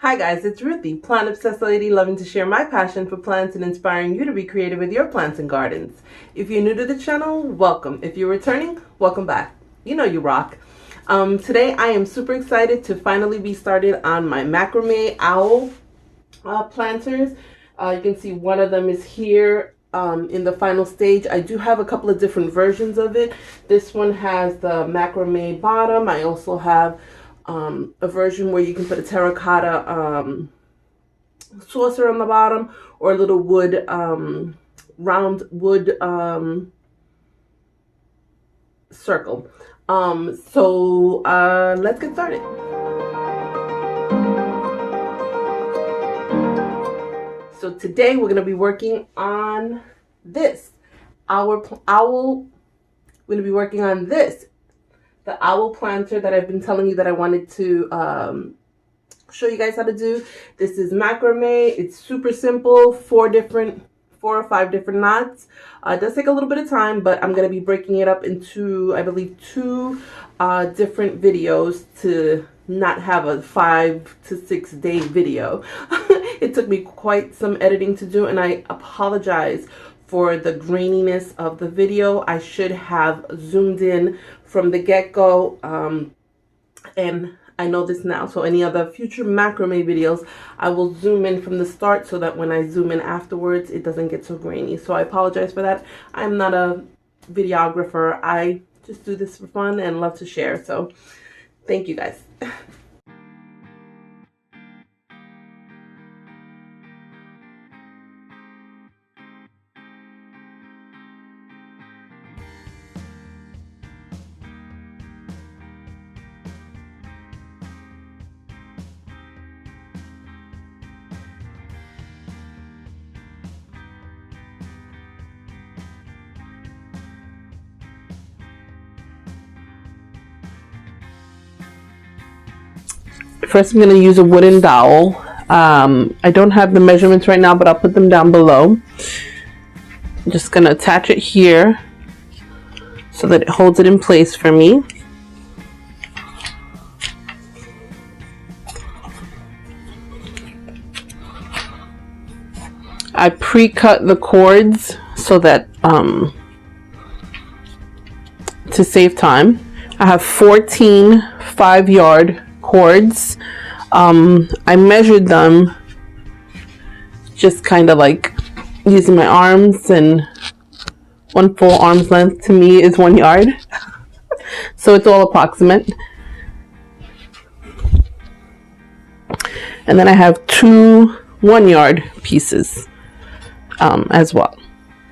Hi guys, it's Ruthie, plant obsessed lady loving to share my passion for plants and inspiring you to be creative with your plants and gardens. If you're new to the channel, welcome. If you're returning, welcome back. You know you rock. Today I am super excited to finally be started on my Macrame Owl planters. You can see one of them is here in the final stage. I do have a couple of different versions of it. This one has the macrame bottom. I also have a version where you can put a terracotta saucer on the bottom, or a little wood round wood circle. Let's get started. So today we're going to be working on this owl. We're going to be working on this, the owl planter that I've been telling you that I wanted to show you guys how to do. This is macrame. It's super simple, 4 or 5 different knots. It does take a little bit of time, but I'm going to be breaking it up into, I believe, 2 different videos to not have a 5 to 6 day video. It took me quite some editing to do, and I apologize for the graininess of the video. I should have zoomed in from the get-go, and I know this now, so any other future macrame videos I will zoom in from the start so that when I zoom in afterwards it doesn't get so grainy. So I apologize for that. I'm not a videographer. I just do this for fun and love to share, so thank you guys. First, I'm going to use a wooden dowel. I don't have the measurements right now, but I'll put them down below. I'm just going to attach it here so that it holds it in place for me. I pre-cut the cords so that to save time. I have 14 5-yard cords. I measured them just kind of like using my arms, and 1 full arm's length to me is 1 yard. So it's all approximate. And then I have 2 1-yard pieces as well.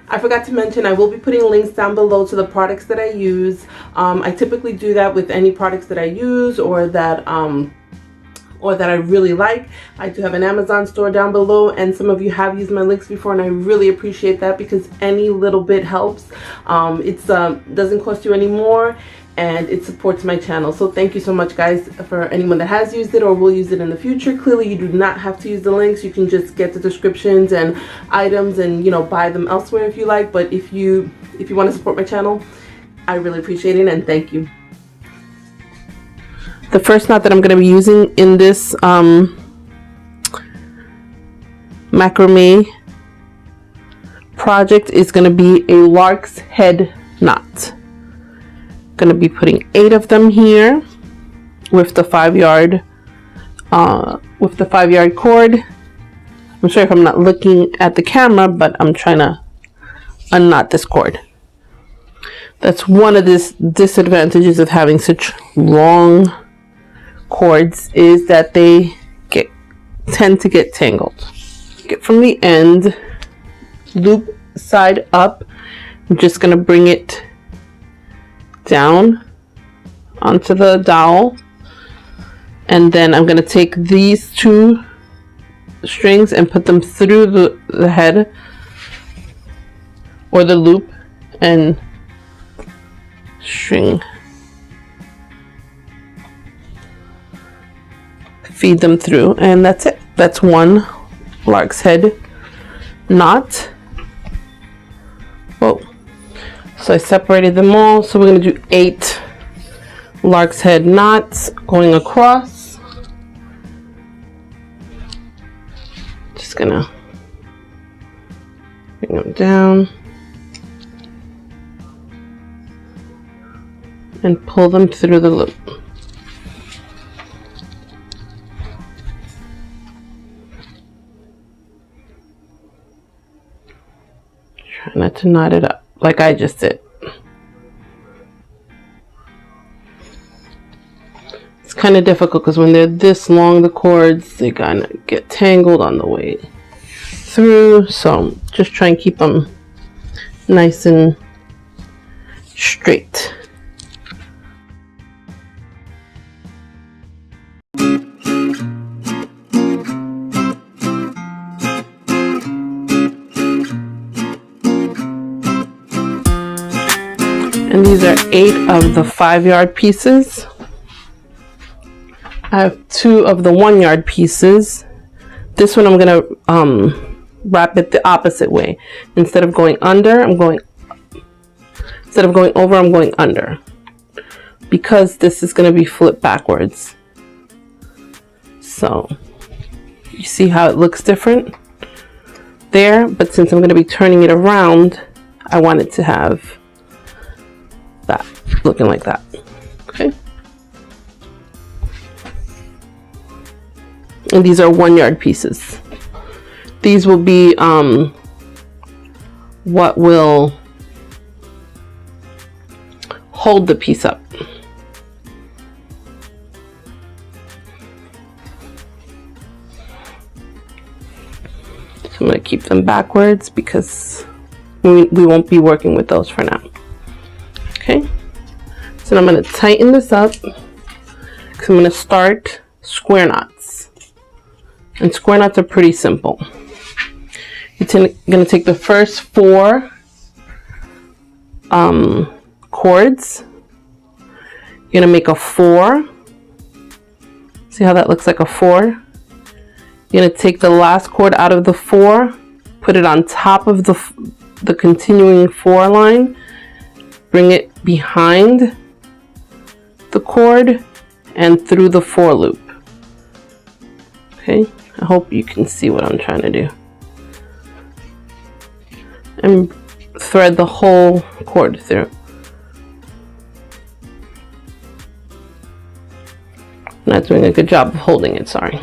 I forgot to mention, I will be putting links down below to the products that I use. I typically do that with any products that I use or that I really like. I do have an Amazon store down below, and some of you have used my links before, and I really appreciate that because any little bit helps. It doesn't cost you any more, and it supports my channel. So thank you so much, guys, for anyone that has used it or will use it in the future. Clearly you do not have to use the links. You can just get the descriptions and items and, you know, buy them elsewhere if you like. But if you want to support my channel, I really appreciate it, and thank you. The first knot that I'm going to be using in this macrame project is going to be a lark's head knot. Going to be putting 8 of them here with the 5-yard cord. I'm sorry if I'm not looking at the camera, but I'm trying to unknot this cord. That's one of the disadvantages of having such long cords, is that they tend to get tangled. Get from the end, loop side up. I'm just going to bring it down onto the dowel, and then I'm going to take these 2 strings and put them through the head or the loop and string, feed them through, and that's it. That's 1 lark's head knot. Whoa. So I separated them all. So we're going to do 8 lark's head knots going across. just gonna bring them down and pull them through the loop. Try not to knot it up like I just did. It's kind of difficult because when they're this long, the cords, they kind of get tangled on the way through. So just try and keep them nice and straight. And these are 8 of the 5-yard pieces. I have 2 of the 1-yard pieces. This one I'm gonna wrap it the opposite way. Instead of going under, instead of going over, I'm going under. Because this is gonna be flipped backwards. So, you see how it looks different there? But since I'm gonna be turning it around, I want it to have that, looking like that, okay? And these are 1-yard pieces. These will be what will hold the piece up. So I'm going to keep them backwards because we won't be working with those for now. Okay, so I'm going to tighten this up because I'm going to start square knots. And square knots are pretty simple. You're going to take the first 4 cords. You're going to make a 4. See how that looks like a 4? You're going to take the last cord out of the 4, put it on top of the continuing 4 line. Bring it behind the cord and through the 4 loop. Okay, I hope you can see what I'm trying to do. And thread the whole cord through. I'm not doing a good job of holding it, sorry.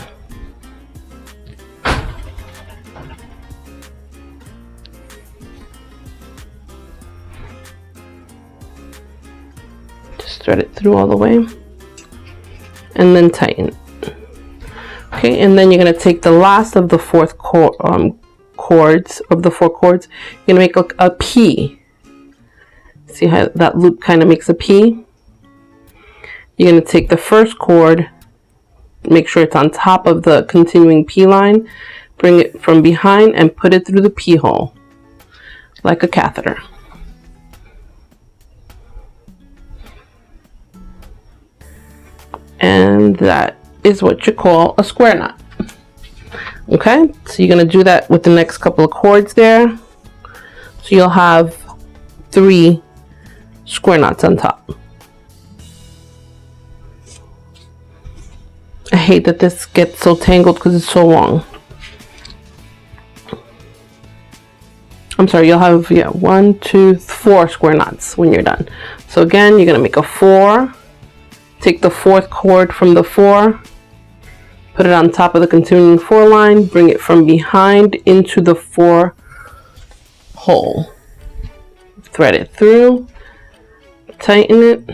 Thread it through all the way and then tighten it. Okay, and then you're going to take the last of the 4 cords of the 4 cords. You're going to make a P. See how that loop kind of makes a P? You're going to take the first cord, make sure it's on top of the continuing P line, bring it from behind and put it through the P hole like a catheter. And that is what you call a square knot. Okay, so you're going to do that with the next couple of cords there. So you'll have 3 square knots on top. I hate that this gets so tangled because it's so long. I'm sorry, you'll have 1, 2, 4 square knots when you're done. So again, you're going to make a 4. Take the 4th cord from the 4, put it on top of the continuing 4 line, bring it from behind into the 4 hole. Thread it through, tighten it,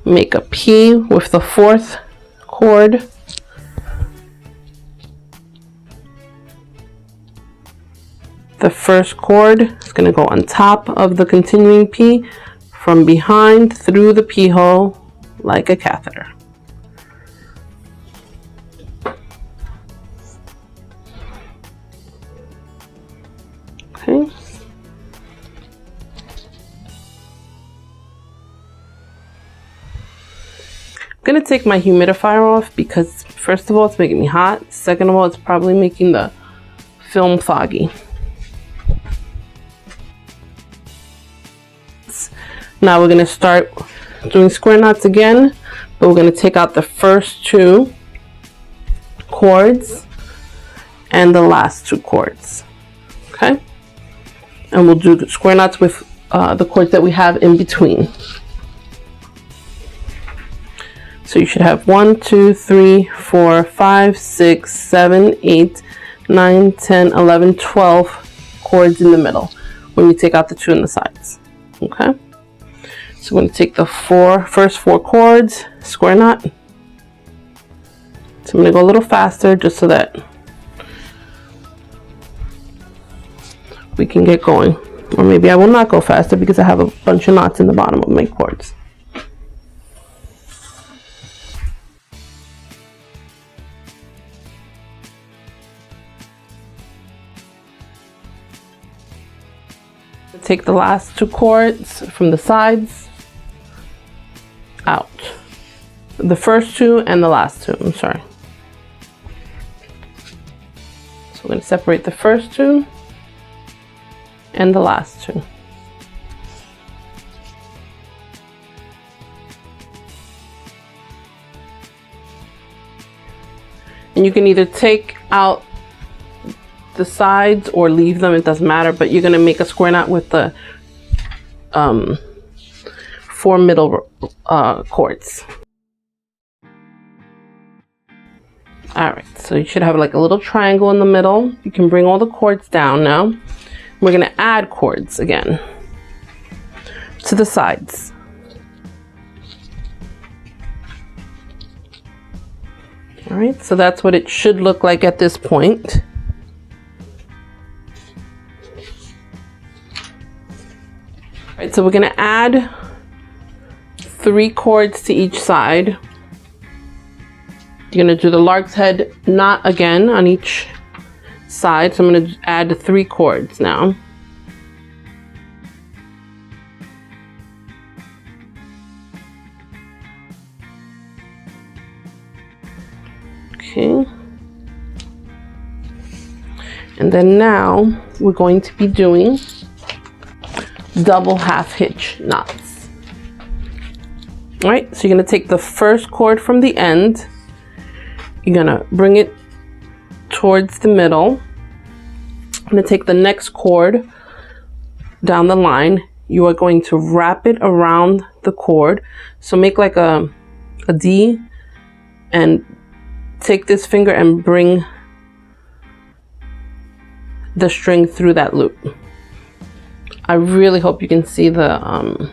make a P with the 4th cord. The first cord is going to go on top of the continuing P, from behind through the P hole like a catheter. Okay. I'm going to take my humidifier off because first of all it's making me hot, second of all it's probably making the film foggy. Now we're going to start doing square knots again, but we're going to take out the first 2 cords and the last 2 cords. Okay, and we'll do square knots with the cords that we have in between. So you should have 1, 2, 3, 4, 5, 6, 7, 8, 9, 10, 11, 12 cords in the middle when you take out the 2 on the sides. Okay, so I'm going to take the first 4 cords, square knot. So I'm going to go a little faster just so that we can get going. Or maybe I will not go faster because I have a bunch of knots in the bottom of my cords. Take the last 2 cords from the sides out. The first 2 and the last 2, I'm sorry. So we're going to separate the first 2 and the last 2. And you can either take out the sides or leave them, it doesn't matter, but you're going to make a square knot with the 4 middle cords. Alright, so you should have like a little triangle in the middle. You can bring all the cords down now. We're going to add cords again to the sides. Alright, so that's what it should look like at this point. Alright, so we're going to add 3 cords to each side. You're going to do the lark's head knot again on each side. So I'm going to add 3 cords now. Okay. And then now we're going to be doing double half hitch knots. All right, so you're going to take the first cord from the end. You're going to bring it towards the middle. I'm going to take the next cord down the line. You are going to wrap it around the cord. So make like a D and take this finger and bring the string through that loop. I really hope you can see the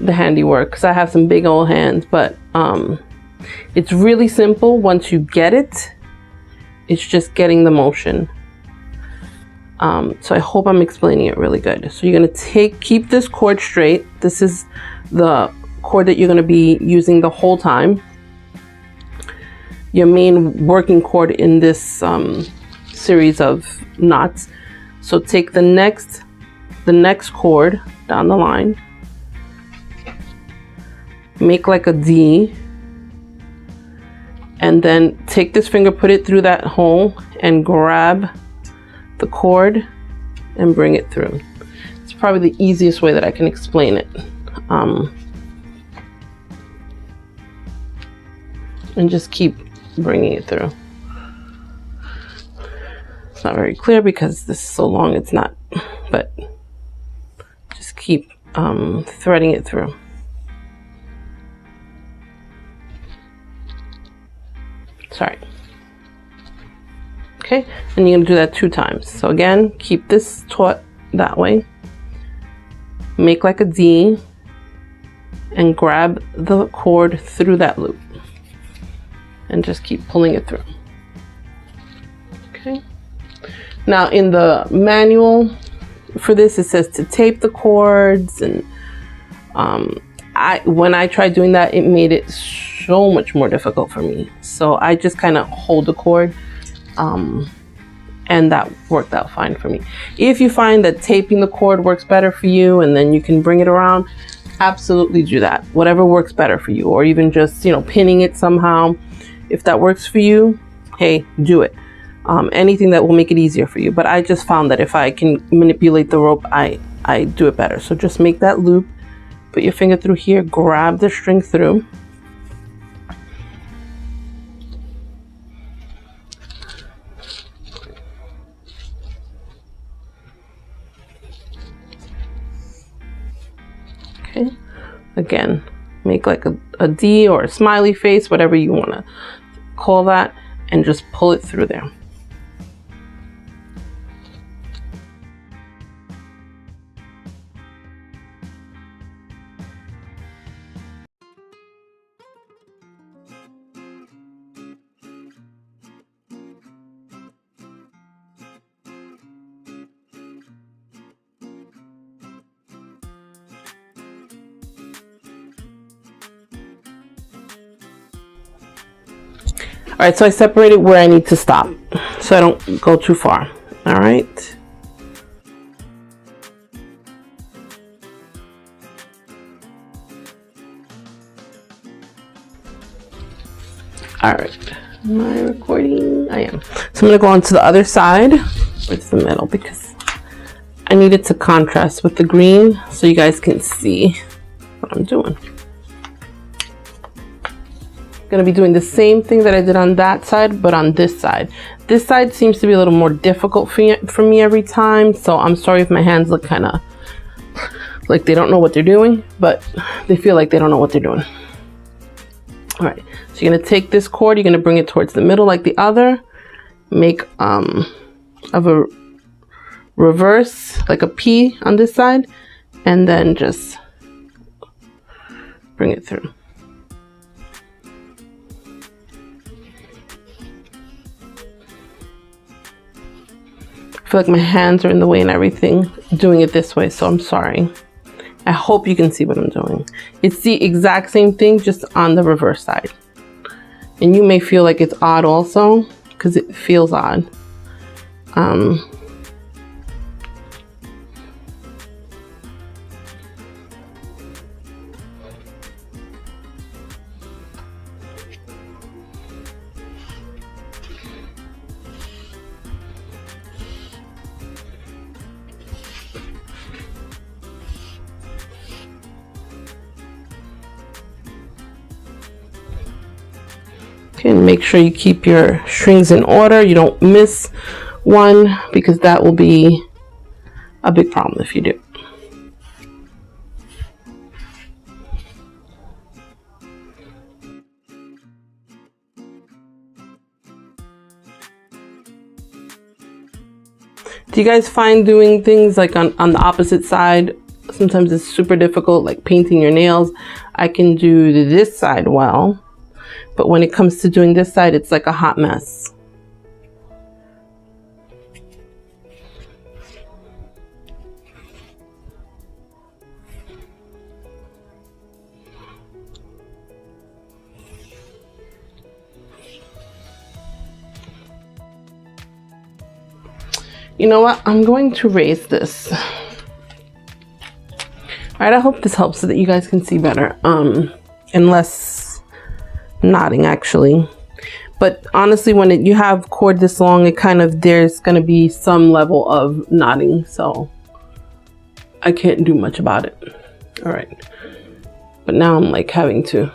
handiwork because I have some big old hands, but it's really simple once you get it. It's just getting the motion. So I hope I'm explaining it really good. So you're gonna keep this cord straight. This is the cord that you're gonna be using the whole time. Your main working cord in this series of knots. So take the next cord down the line, make like a D, and then take this finger, put it through that hole and grab the cord and bring it through. It's probably the easiest way that I can explain it. And just keep bringing it through. It's not very clear because this is so long, it's not, but just keep threading it through. Sorry. Okay, and you're gonna do that 2 times. So again, keep this taut that way, make like a D, and grab the cord through that loop, and just keep pulling it through. Okay. Now in the manual for this, it says to tape the cords, and when I tried doing that, it made it so much more difficult for me. So I just kind of hold the cord, and that worked out fine for me. If you find that taping the cord works better for you, and then you can bring it around, absolutely do that. Whatever works better for you, or even just, you know, pinning it somehow. If that works for you, hey, do it. Anything that will make it easier for you. But I just found that if I can manipulate the rope, I do it better. So just make that loop, put your finger through here, grab the string through. again, make like a D or a smiley face, whatever you want to call that, and just pull it through there. All right, so I separated where I need to stop so I don't go too far. All right. All right, am I recording? I am. So I'm gonna go on to the other side, or to the middle, because I need it to contrast with the green so you guys can see what I'm doing. Gonna be doing the same thing that I did on that side, but on this side. This side seems to be a little more difficult for me every time, so I'm sorry if my hands look kind of like they don't know what they're doing, but they feel like they don't know what they're doing. All right, so you're gonna take this cord, you're gonna bring it towards the middle like the other, make of a reverse, like a P on this side, and then just bring it through. I feel like my hands are in the way and everything doing it this way, so I'm sorry. I hope you can see what I'm doing. It's the exact same thing, just on the reverse side. And you may feel like it's odd also, because it feels odd. Okay, and make sure you keep your strings in order. You don't miss one, because that will be a big problem if you do. Do you guys find doing things like on the opposite side, sometimes it's super difficult, like painting your nails? I can do this side well, but when it comes to doing this side, it's like a hot mess. You know what? I'm going to raise this. All right, I hope this helps so that you guys can see better. And less knotting, actually. But honestly, when you have cord this long, it kind of, there's going to be some level of knotting. So I can't do much about it. All right. But now I'm like having to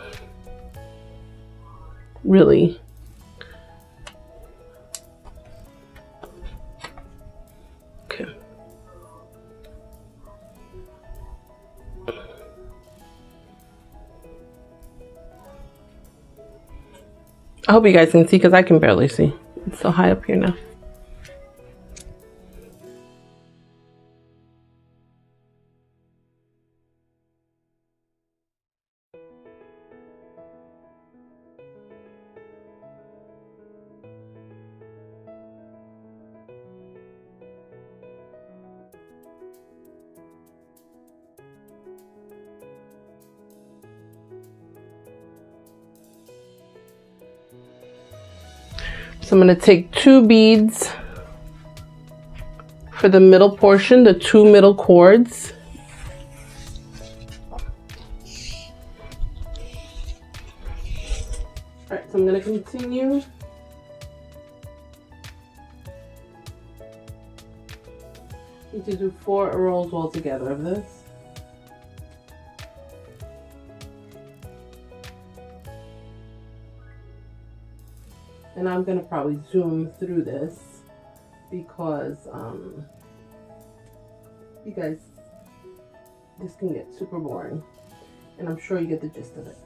really... I hope you guys can see, because I can barely see. It's so high up here now. So I'm going to take 2 beads for the middle portion, the 2 middle cords. Alright, so I'm going to continue. Need to do 4 rows all together of this. And I'm going to probably zoom through this because you guys, this can get super boring. and I'm sure you get the gist of it.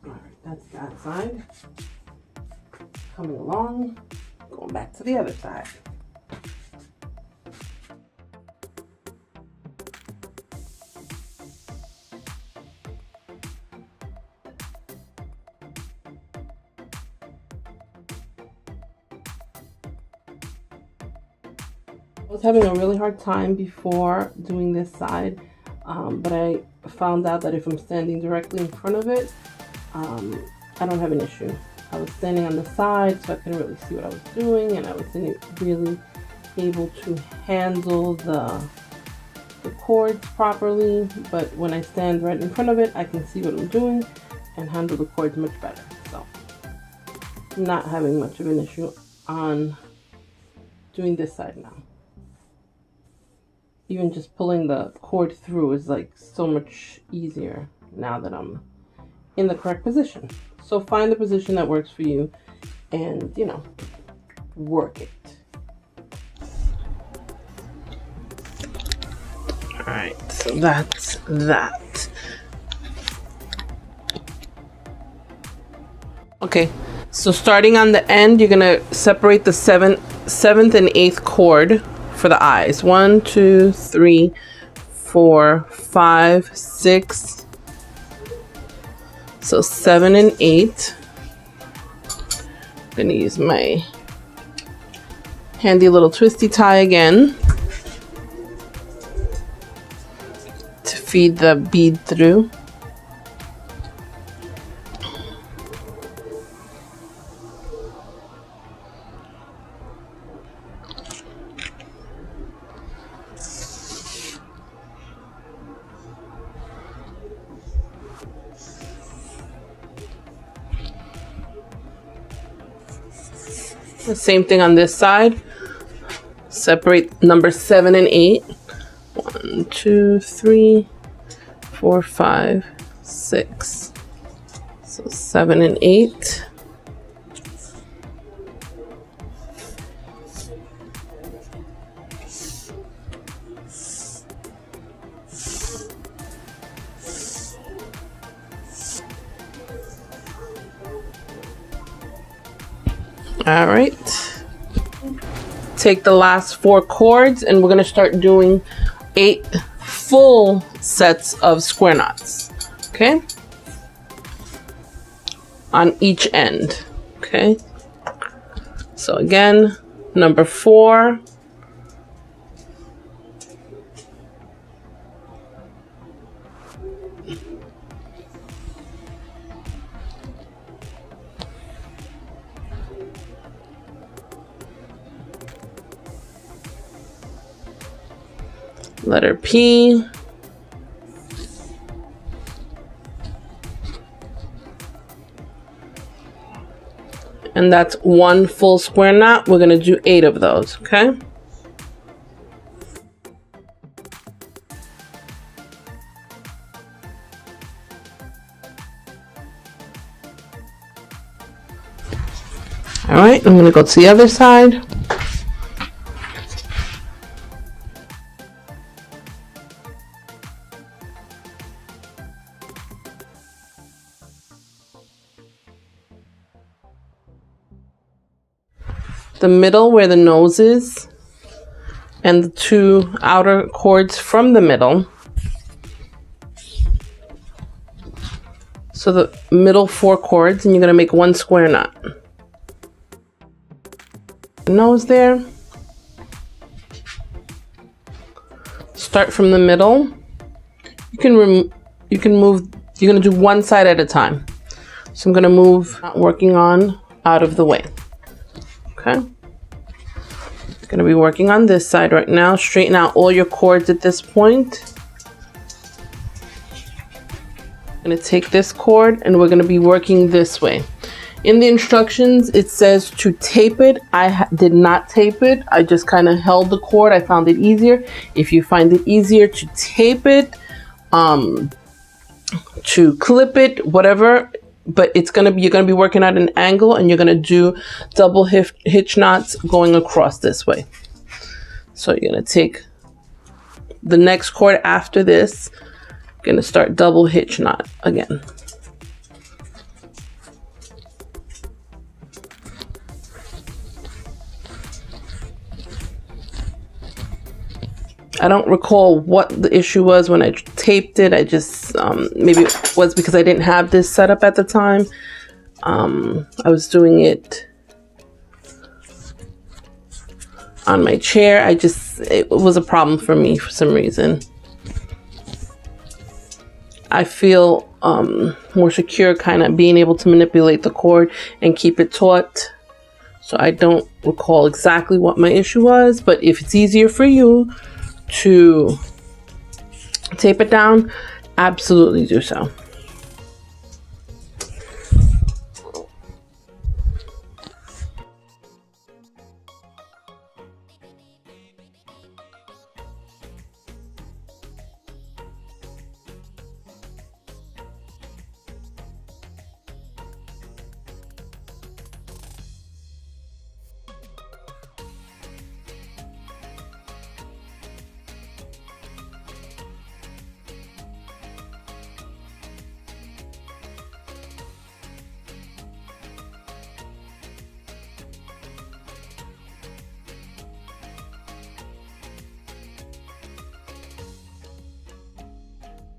Alright, that's that side. Coming along, going back to the other side. I was having a really hard time before doing this side, but I found out that if I'm standing directly in front of it, I don't have an issue. I was standing on the side, so I couldn't really see what I was doing, and I wasn't really able to handle the cords properly. But when I stand right in front of it, I can see what I'm doing and handle the cords much better. So I'm not having much of an issue on doing this side now. Even just pulling the cord through is like so much easier now that I'm in the correct position. So find the position that works for you and, you know, work it. All right, so that's that. Okay, so starting on the end, you're gonna separate the seventh and eighth cord for the eyes. 1, 2, 3, 4, 5, 6. So 7 and 8. I'm gonna use my handy little twisty tie again to feed the bead through. The same thing on this side. Separate number 7 and 8. 1, 2, 3, 4, 5, 6. So 7 and 8. All right, take the last 4 cords and we're going to start doing 8 full sets of square knots, okay, on each end. Okay, so again, number 4, letter P, and that's 1 full square knot. We're going to do 8 of those, okay? All right, I'm going to go to the other side. The middle where the nose is and the 2 outer cords from the middle, So the middle 4 cords, and you're gonna make 1 square knot. Nose there. Start from the middle. You can move, you're gonna do one side at a time. So I'm gonna move, working on out of the way. Okay. Gonna be working on this side right now. Straighten out all your cords at this point. I'm gonna take this cord and we're gonna be working this way. In the instructions, it says to tape it. I did not tape it. I just kind of held the cord. I found it easier. If you find it easier to tape it, to clip it, whatever, but it's gonna be, you're gonna be working at an angle and you're gonna do double hitch knots going across this way. So you're gonna take the next cord after this, gonna start double hitch knot again. I don't recall what the issue was when I taped it. I just, maybe it was because I didn't have this set up at the time. I was doing it on my chair. It was a problem for me for some reason. I feel more secure kind of being able to manipulate the cord and keep it taut. So I don't recall exactly what my issue was, but if it's easier for you to tape it down, absolutely do so.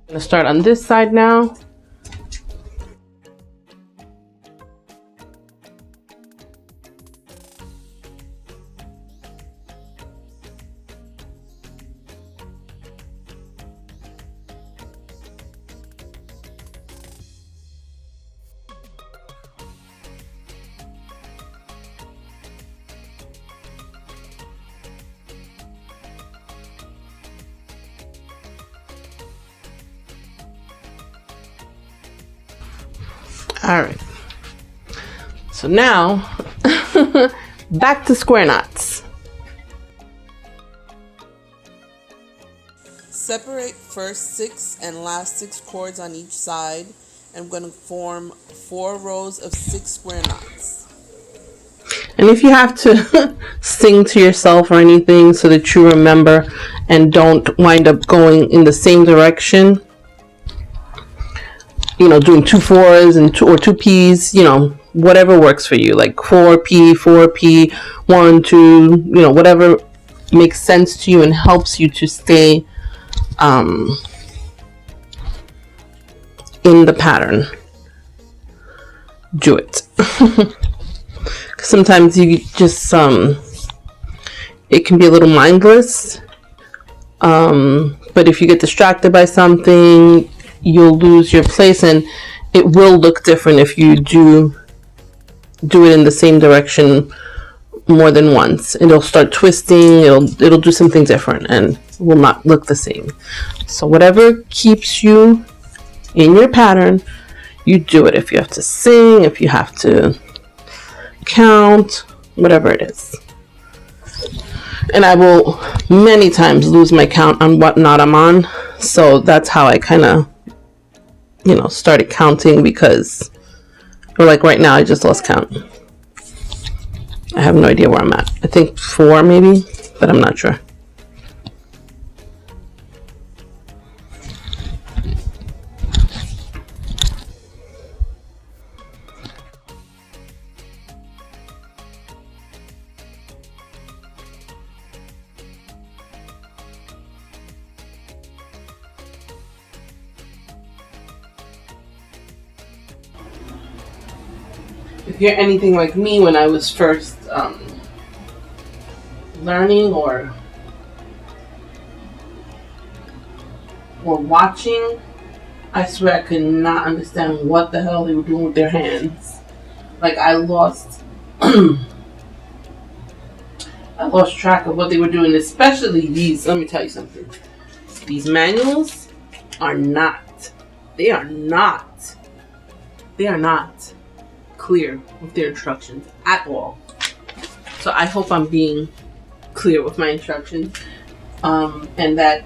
I'm gonna start on this side now. All right, so now back to square knots. Separate first 6 and last 6 cords on each side. I'm going to form 4 rows of 6 square knots. And if you have to sing to yourself or anything so that you remember and don't wind up going in the same direction, you know, doing 2 4s and 2 P's, you know, whatever works for you, like 4P, 1, 2, you know, whatever makes sense to you and helps you to stay in the pattern. Do it. Sometimes you just it can be a little mindless, but if you get distracted by something, you'll lose your place, and it will look different if you do it in the same direction more than once. It'll start twisting, it'll do something different and will not look the same. So whatever keeps you in your pattern, you do it. If you have to sing, if you have to count, whatever it is. And I will many times lose my count on what knot I'm on, so that's how I kind of, you know, started counting, because, or like right now I just lost count. I have no idea where I'm at. I think 4 maybe, but I'm not sure. If you're anything like me when I was first learning or watching, I swear I could not understand what the hell they were doing with their hands. Like I lost I lost track of what they were doing, especially these. Let me tell you something. These manuals are not clear with their instructions at all. So I hope I'm being clear with my instructions, and that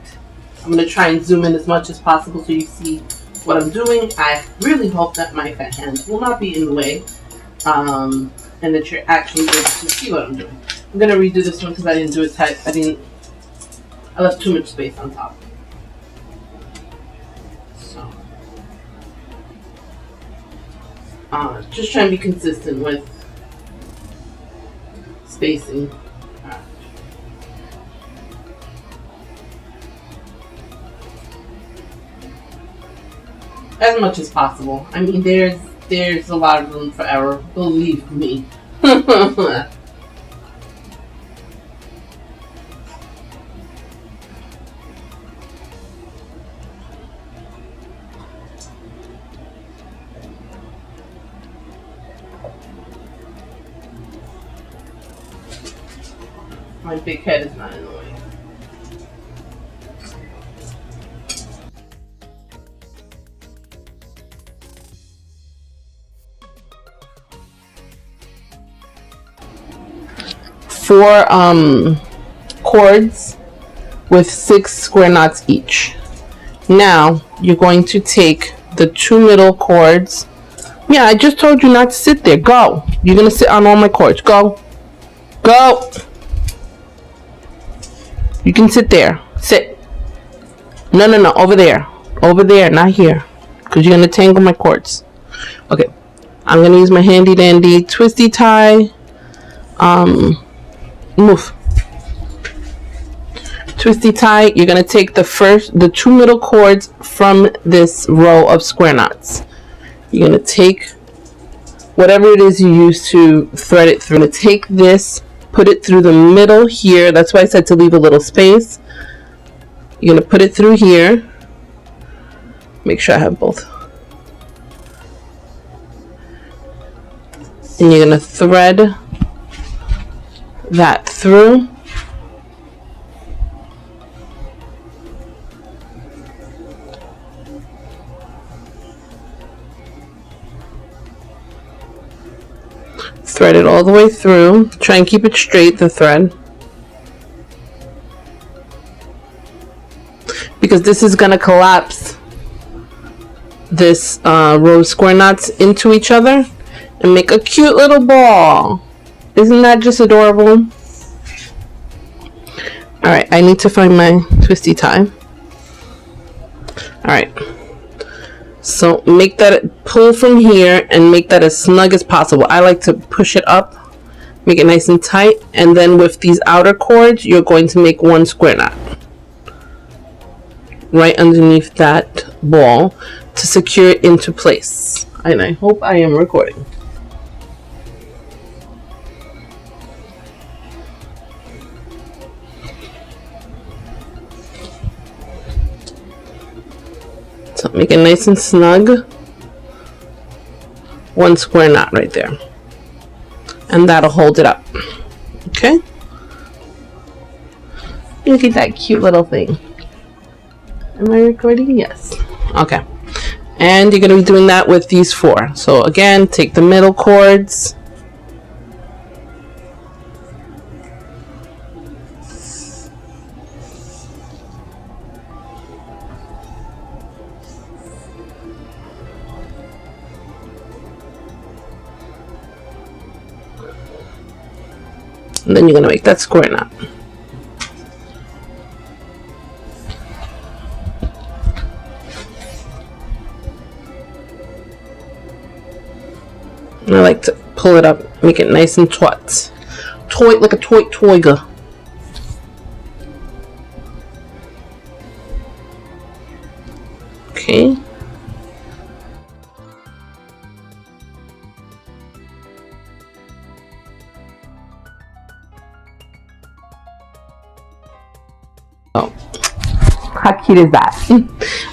I'm going to try and zoom in as much as possible so you see what I'm doing. I really hope that my fat hands will not be in the way, and that you're actually able to see what I'm doing. I'm going to redo this one because I didn't do it tight. I left too much space on top. So, just trying to be consistent with spacing. As much as possible. I mean, there's a lot of room for error. Believe me. My big head is not in the way. Four cords with 6 square knots each. Now you're going to take the 2 middle cords. Yeah, I just told you not to sit there. Go. You're gonna sit on all my cords. Go. Go. You can sit there. Sit. No. Over there. Over there, not here. Because you're going to tangle my cords. Okay. I'm going to use my handy dandy twisty tie. Move. Twisty tie. You're going to take the 2 middle cords from this row of square knots. You're going to take whatever it is you use to thread it through. I'm going to take this, put it through the middle here. That's why I said to leave a little space. You're going to put it through here. Make sure I have both. And you're going to thread that through. Thread it all the way through. Try and keep it straight, the thread. Because this is going to collapse this row of square knots into each other and make a cute little ball. Isn't that just adorable? Alright, I need to find my twisty tie. Alright. So make that, pull from here and make that as snug as possible. I like to push it up, make it nice and tight, and then with these outer cords, you're going to make 1 square knot right underneath that ball to secure it into place. And I hope I am recording. So make it nice and snug. 1 square knot right there. And that'll hold it up. Okay? Look at that cute little thing. Am I recording? Yes. Okay. And you're going to be doing that with these 4. So again, take the middle cords. And then you're going to make that square knot. And I like to pull it up, make it nice and taut. Toy like a toiga. Okay. Oh, how cute is that? All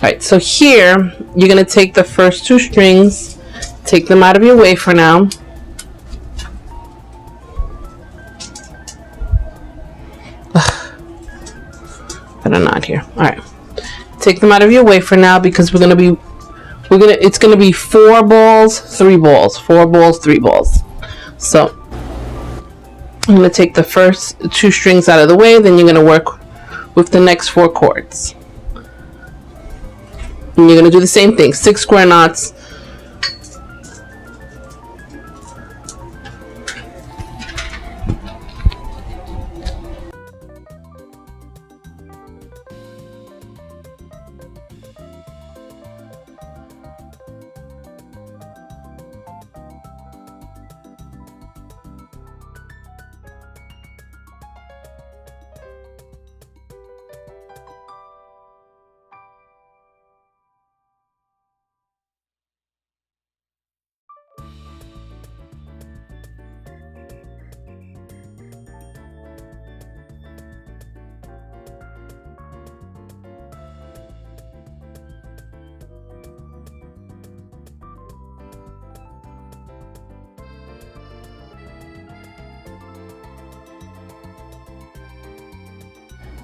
right, so here you're gonna take the first 2 strings, take them out of your way for now. Better not here. All right, take them out of your way for now because it's gonna be 4 balls, 3 balls, 4 balls, 3 balls. So I'm gonna take the first 2 strings out of the way, then you're gonna work with the next 4 cords. And you're gonna do the same thing, 6 square knots.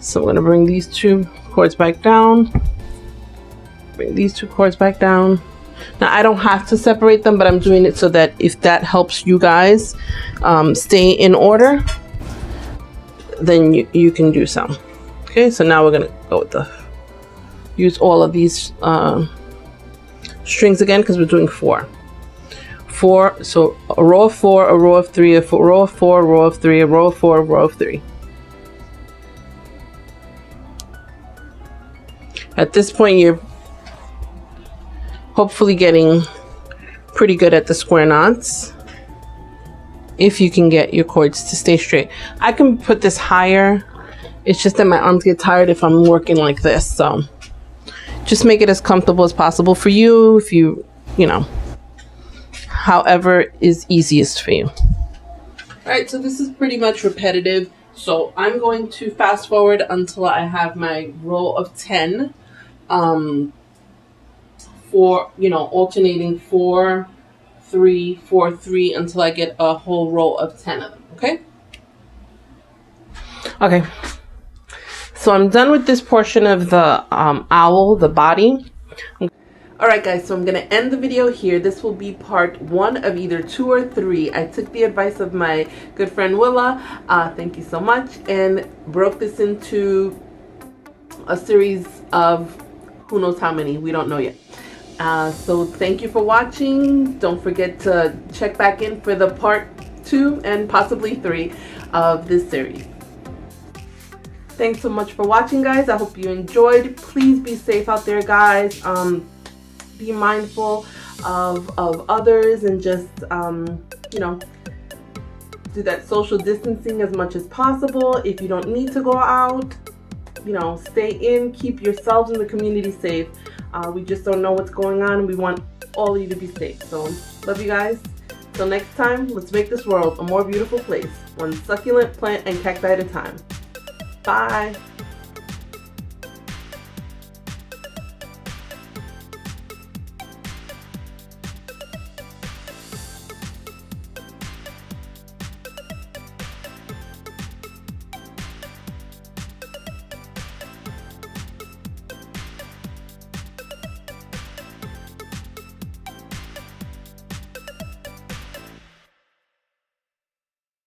So I'm going to bring these 2 cords back down. Bring these 2 cords back down. Now I don't have to separate them, but I'm doing it so that if that helps you guys stay in order, then you can do so. Okay, so now we're going to go with use all of these strings again because we're doing 4. 4, so a row of 4, a row of 3, a row of 4, a row of 3, a row of 4, a row of 3. At this point, you're hopefully getting pretty good at the square knots. If you can get your cords to stay straight. I can put this higher. It's just that my arms get tired if I'm working like this. So just make it as comfortable as possible for you. If you know, however is easiest for you. All right, so this is pretty much repetitive. So I'm going to fast forward until I have my row of 10. For, alternating 4, 3, 4, 3 until I get a whole row of 10 of them. Okay, so I'm done with this portion of the owl, the body. Alright guys, so I'm going to end the video here. This will be part 1 of either 2 or 3. I took the advice of my good friend Willa, thank you so much, and broke this into a series of who knows how many, we don't know yet. So thank you for watching. Don't forget to check back in for the part 2 and possibly 3 of this series. Thanks so much for watching, guys. I hope you enjoyed. Please be safe out there, guys. Be mindful of others and just do that social distancing as much as possible. If you don't need to go out, stay in, keep yourselves and the community safe. We just don't know what's going on. We want all of you to be safe. So love you guys. Till next time, let's make this world a more beautiful place, one succulent plant and cacti at a time. Bye.